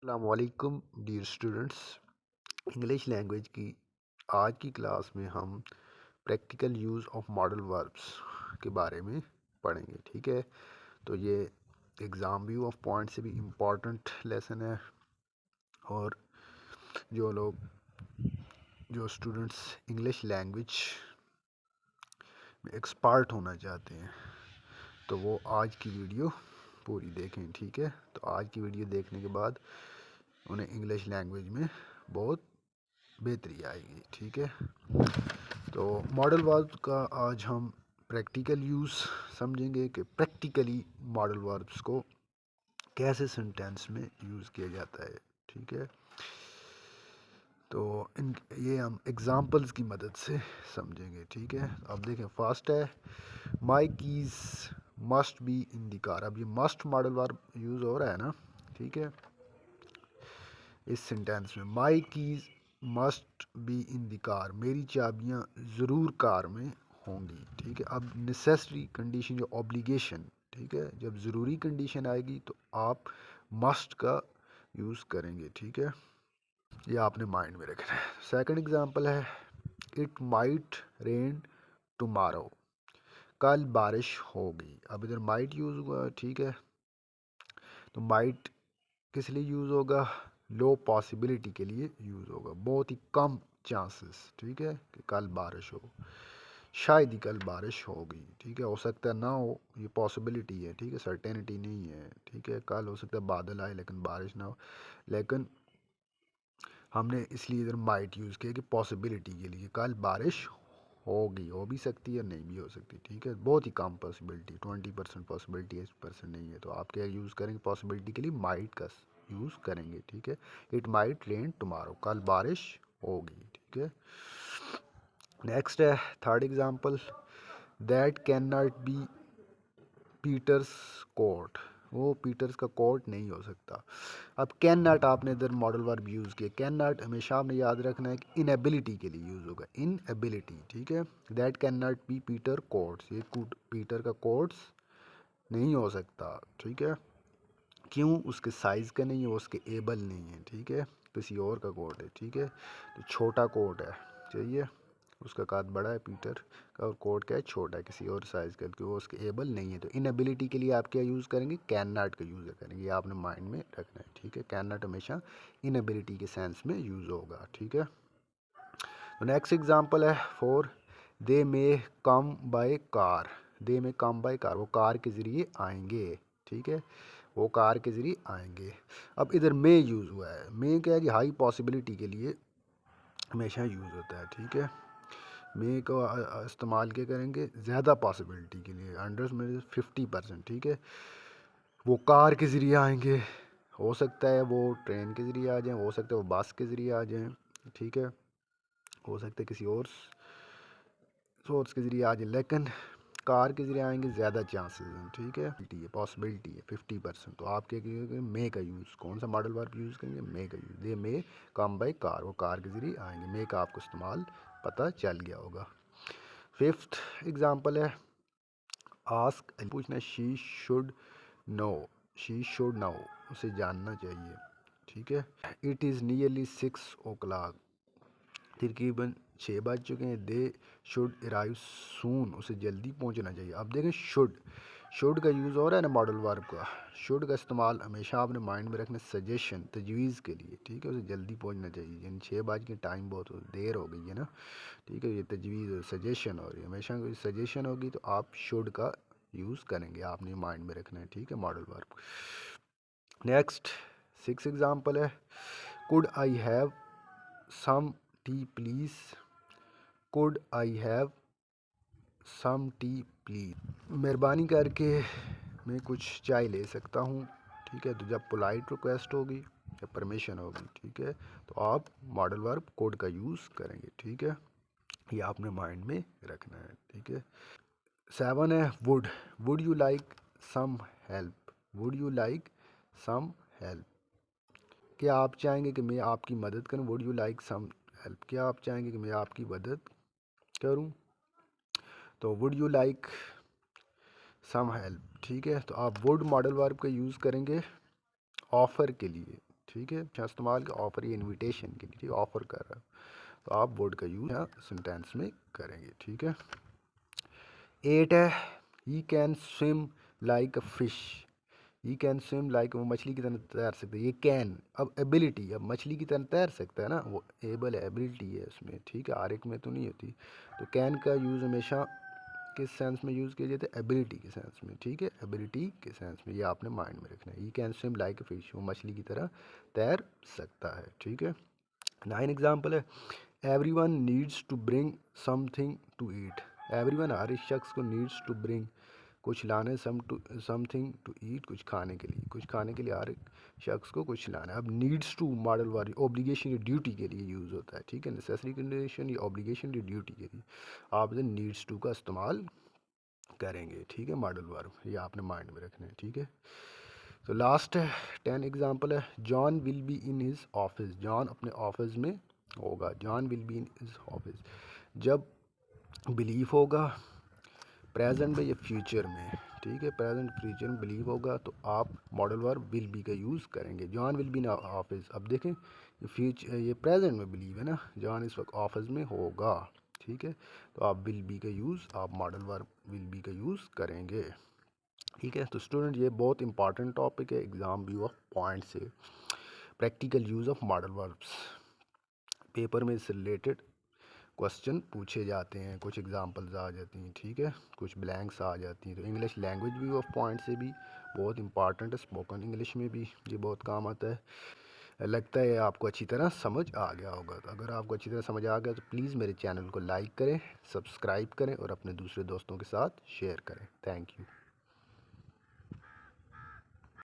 अस्सलामुअलैकुम dear students. English language की आज की क्लास में हम practical use of modal verbs के बारे में पढ़ेंगे। ठीक है, तो ये एग्ज़ाम व्यू ऑफ पॉइंट से भी इम्पॉर्टेंट लेसन है। और जो स्टूडेंट्स इंग्लिश लैंग्वेज में एक्सपर्ट होना चाहते हैं तो वो आज की वीडियो पूरी देखें। ठीक है, तो आज की वीडियो देखने के बाद उन्हें इंग्लिश लैंग्वेज में बहुत बेहतरी आएगी। ठीक है, तो मॉडल वर्ब्स का आज हम प्रैक्टिकल यूज़ समझेंगे कि प्रैक्टिकली मॉडल वर्ब्स को कैसे सेंटेंस में यूज़ किया जाता है। ठीक है, तो ये हम एग्जांपल्स की मदद से समझेंगे। ठीक है, अब देखें फर्स्ट है my keys must be in the car. अब ये मस्ट मॉडल वर्ब यूज़ हो रहा है ना। ठीक है, इस सेंटेंस में my keys must be in the car, मेरी चाबियां ज़रूर कार में होंगी। ठीक है, अब नेसेसरी कंडीशन जो ऑब्लिगेशन, ठीक है, जब ज़रूरी कंडीशन आएगी तो आप मस्ट का यूज़ करेंगे। ठीक है, ये आपने माइंड में रखना है। सेकंड एग्जांपल है इट माइट रेन टुमारो, कल बारिश होगी। अब इधर माइट यूज़ हुआ। ठीक है, तो माइट किस लिए यूज़ होगा? लो पॉसिबिलिटी के लिए यूज़ होगा, बहुत ही कम चांसेस। ठीक है, कि कल बारिश हो, शायद ही कल बारिश होगी। ठीक है, हो सकता है ना हो, ये पॉसिबिलिटी है। ठीक है, सर्टेनिटी नहीं है। ठीक है, कल हो सकता है बादल आए लेकिन बारिश ना हो, लेकिन हमने इसलिए इधर माइट यूज़ किया कि पॉसिबिलिटी के लिए, कल बारिश होगी, हो भी सकती है नहीं भी हो सकती। ठीक है, बहुत ही कम पॉसिबिलिटी, 20% पॉसिबिलिटी, 8% नहीं है। तो आप क्या यूज़ करेंगे? पॉसिबिलिटी के लिए माइट का यूज़ करेंगे। ठीक है, इट माइट रेन टुमारो, कल बारिश होगी। ठीक है, नेक्स्ट है third example that can not be Peter's coat, वो पीटर्स का कोट नहीं हो सकता। अब कैन नॉट आपने इधर मॉडल वर्ब यूज़ किया। कैन नॉट हमेशा आपने याद रखना है कि इनएबिलिटी के लिए यूज़ होगा, इनएबिलिटी। ठीक है, that can not B Peter quotes, ये पीटर का कोट्स नहीं हो सकता। ठीक है, क्यों? उसके साइज़ का नहीं है, उसके एबल नहीं है। ठीक है, किसी और का कोट है। ठीक है, तो छोटा कोट है चाहिए, उसका काद बड़ा है पीटर का, और कोट क्या है? छोटा है, किसी और साइज़ का, क्योंकि वो उसके एबल नहीं है। तो इनएबिलिटी के लिए आप क्या यूज़ करेंगे? कैन नॉट का यूज़ करेंगे, ये आपने माइंड में रखना है। ठीक है, कैन नॉट हमेशा इनएबिलिटी के सेंस में यूज़ होगा। ठीक है, तो नेक्स्ट एग्जांपल है four they may come by car, they may come by car, वो कार के ज़रिए आएंगे। ठीक है, वो कार के ज़रिए आएंगे। अब इधर मे यूज़ हुआ है। मे क्या है जी? हाई पॉसिबिलिटी के लिए हमेशा यूज़ होता है। ठीक है, मे को इस्तेमाल क्या करेंगे? ज़्यादा पॉसिबिलिटी के लिए, 100 में 50%। ठीक है, वो कार के ज़रिए आएंगे, हो सकता है वो ट्रेन के ज़रिए आ जाएं, हो सकता है वो बस के ज़रिए आ जाएं। ठीक है, हो सकता है किसी और सोर्स के ज़रिए आ जाए, लेकिन कार के ज़रिए आएंगे ज़्यादा चांसेस हैं। ठीक है, पॉसिबिलिटी है 50%। तो आप क्या करेंगे? मे का यूज़, कौन सा मॉडल वर्ब यूज़ करेंगे? मे का यूज़। ये मे कम बाय कार, वो कार के ज़रिए आएंगे। मे का आपको इस्तेमाल पता चल गया होगा। फिफ्थ एग्जांपल है आस्क, पूछना she should know, she should know, उसे जानना चाहिए। ठीक है, इट इज़ नियरली 6 o'clock, तकरीबन 6 बज चुके हैं। दे शुड अराइव सून, उसे जल्दी पहुंचना चाहिए। अब देखें शुड का यूज़ हो रहा है ना मॉडल वर्ब का। शुड का इस्तेमाल हमेशा आपने माइंड में रखना, सजेशन, तजवीज़ के लिए। ठीक है, उसे जल्दी पहुंचना चाहिए, यानी 6 बज के टाइम बहुत देर हो गई है ना। ठीक है, ये तजवीज़ सजेशन हो रही है, हमेशा कोई सजेशन होगी तो आप शुड का यूज़ करेंगे, आपने माइंड में रखना है। ठीक है, modal verb. Next six example है could I have some tea please, could I have some tea please, मेहरबानी करके मैं कुछ चाय ले सकता हूँ। ठीक है, तो जब पोलाइट रिक्वेस्ट होगी या परमिशन होगी, ठीक है, तो आप मॉडल वर्ब कोड का यूज़ करेंगे। ठीक है, ये आपने माइंड में रखना है। ठीक है, 7 है would you like some help, would you like some help, क्या आप चाहेंगे कि मैं आपकी मदद करूं? Would you like some help, क्या आप चाहेंगे कि मैं आपकी मदद करूं? तो would you like some help. ठीक है, तो आप वुड मॉडल वर्ब का यूज़ करेंगे ऑफ़र के लिए। ठीक है। अच्छा इस्तेमाल का ऑफर या इनविटेशन के लिए, ठीक ऑफर कर रहा है, तो आप वर्ड का यूज़ यहाँ सेंटेंस में करेंगे, ठीक है। 8 है, he can swim like a fish. He can swim like, वो मछली की तरह तैर सकते हैं। ये कैन, अब एबिलिटी, अब मछली की तरह तैर सकता है ना, वो एबल है, एबिलिटी है उसमें, ठीक है, आर एक में तो नहीं होती। तो कैन का यूज़ हमेशा किस सेंस में यूज़ किया जाता है, एबिलिटी के सेंस में, ठीक है, एबिलिटी के सेंस में, ये आपने माइंड में रखना है। He can swim like a fish, वो मछली की तरह तैर सकता है, ठीक है। 9 एग्जाम्पल है, everyone needs to bring something to eat. Everyone, हर एक शख्स को, नीड्स टू ब्रिंग, कुछ लाने, समथिंग टू ईट, कुछ खाने के लिए, कुछ खाने के लिए हर एक शख्स को कुछ लाना है। अब नीड्स टू मॉडल वाली ऑब्लिगेशन या ड्यूटी के लिए यूज़ होता है, ठीक है, नेसेसरी कंडीशन या ऑब्लिगेशन या ड्यूटी के लिए आप नीड्स टू का इस्तेमाल करेंगे, ठीक है, मॉडल वर्ब, ये आपने माइंड में रखना है, ठीक है। तो लास्ट है 10 एग्जांपल है, John will be in his office. John अपने ऑफिस में होगा, John will be in his office. जब बिलीव होगा प्रेजेंट में या फ्यूचर में, ठीक है, प्रेजेंट फ्यूचर में बिलीव होगा तो आप मॉडल वर्ब विल बी का यूज़ करेंगे। John will be in office, अब देखें ये फ्यूचर, ये प्रेजेंट में बिलीव है ना, जॉन इस वक्त ऑफिस में होगा, ठीक है, तो आप विल बी का यूज़, आप मॉडल वर्ब विल बी का यूज़ करेंगे, ठीक है। तो स्टूडेंट ये बहुत इंपॉर्टेंट टॉपिक है एग्ज़ाम व्यू ऑफ पॉइंट से, practical use of modal verbs. Paper में इससे रिलेटेड क्वेश्चन पूछे जाते हैं, कुछ एग्जांपल्स आ जाती हैं, ठीक है, कुछ ब्लैंक्स आ जाती हैं। तो English language view of point से भी बहुत इंपॉर्टेंट है, स्पोकन इंग्लिश में भी ये बहुत काम आता है। लगता है आपको अच्छी तरह समझ आ गया होगा। तो अगर आपको अच्छी तरह समझ आ गया तो प्लीज़ मेरे चैनल को लाइक करें, सब्सक्राइब करें और अपने दूसरे दोस्तों के साथ शेयर करें। Thank you.